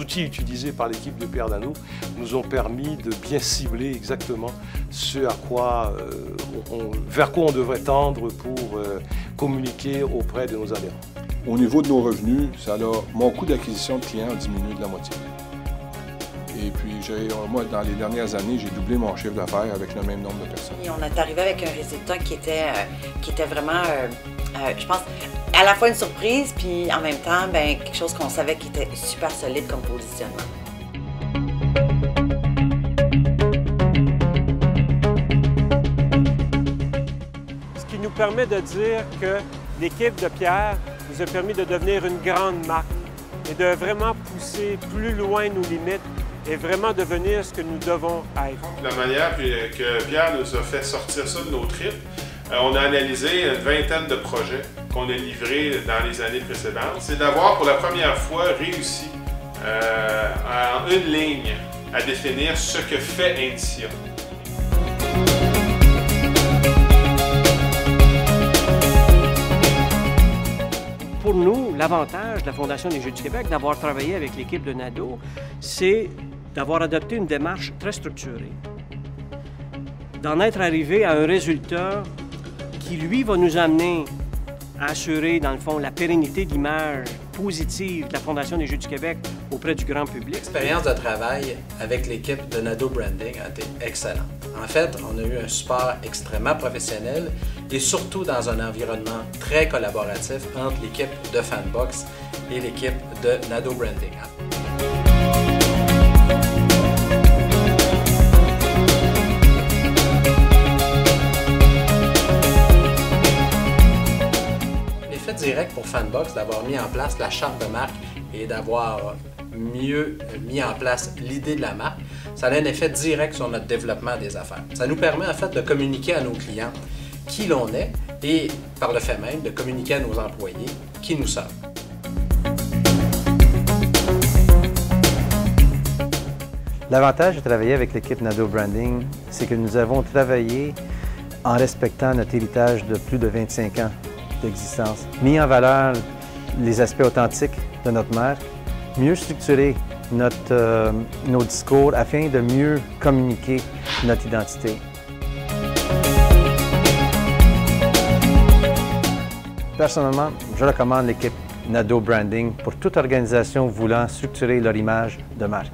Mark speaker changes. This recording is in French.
Speaker 1: outils utilisés par l'équipe de Pierre Dano nous ont permis de bien cibler exactement ce à quoi, vers quoi on devrait tendre pour communiquer auprès de nos adhérents.
Speaker 2: Au niveau de nos revenus, mon coût d'acquisition de clients a diminué de la moitié. Et puis, moi, dans les dernières années, j'ai doublé mon chiffre d'affaires avec le même nombre de personnes.
Speaker 3: Et on est arrivé avec un résultat qui était vraiment, je pense, à la fois une surprise, puis en même temps, bien, quelque chose qu'on savait qui était super solide comme positionnement.
Speaker 4: Ce qui nous permet de dire que l'équipe de Pierre nous a permis de devenir une grande marque et de vraiment pousser plus loin nos limites et vraiment devenir ce que nous devons être.
Speaker 5: La manière que Pierre nous a fait sortir ça de nos tripes, on a analysé une vingtaine de projets qu'on a livrés dans les années précédentes. C'est d'avoir pour la première fois réussi en une ligne à définir ce que fait Indicia.
Speaker 4: Pour nous, l'avantage de la Fondation des Jeux du Québec d'avoir travaillé avec l'équipe de NADO, c'est d'avoir adopté une démarche très structurée, d'en être arrivé à un résultat qui, lui, va nous amener à assurer, dans le fond, la pérennité d'image positive de la Fondation des Jeux du Québec auprès du grand public.
Speaker 6: L'expérience de travail avec l'équipe de NADO Branding a été excellente. En fait, on a eu un support extrêmement professionnel et surtout dans un environnement très collaboratif entre l'équipe de Fanbox et l'équipe de NADO Branding. L'effet direct pour Fanbox d'avoir mis en place la charte de marque et d'avoir mieux mis en place l'idée de la marque, ça a un effet direct sur notre développement des affaires. Ça nous permet en fait de communiquer à nos clients qui l'on est et par le fait même de communiquer à nos employés qui nous sommes.
Speaker 7: L'avantage de travailler avec l'équipe NADO Branding, c'est que nous avons travaillé en respectant notre héritage de plus de 25 ans d'existence, mis en valeur les aspects authentiques de notre marque, mieux structurer nos discours afin de mieux communiquer notre identité. Personnellement, je recommande l'équipe NADO Branding pour toute organisation voulant structurer leur image de marque.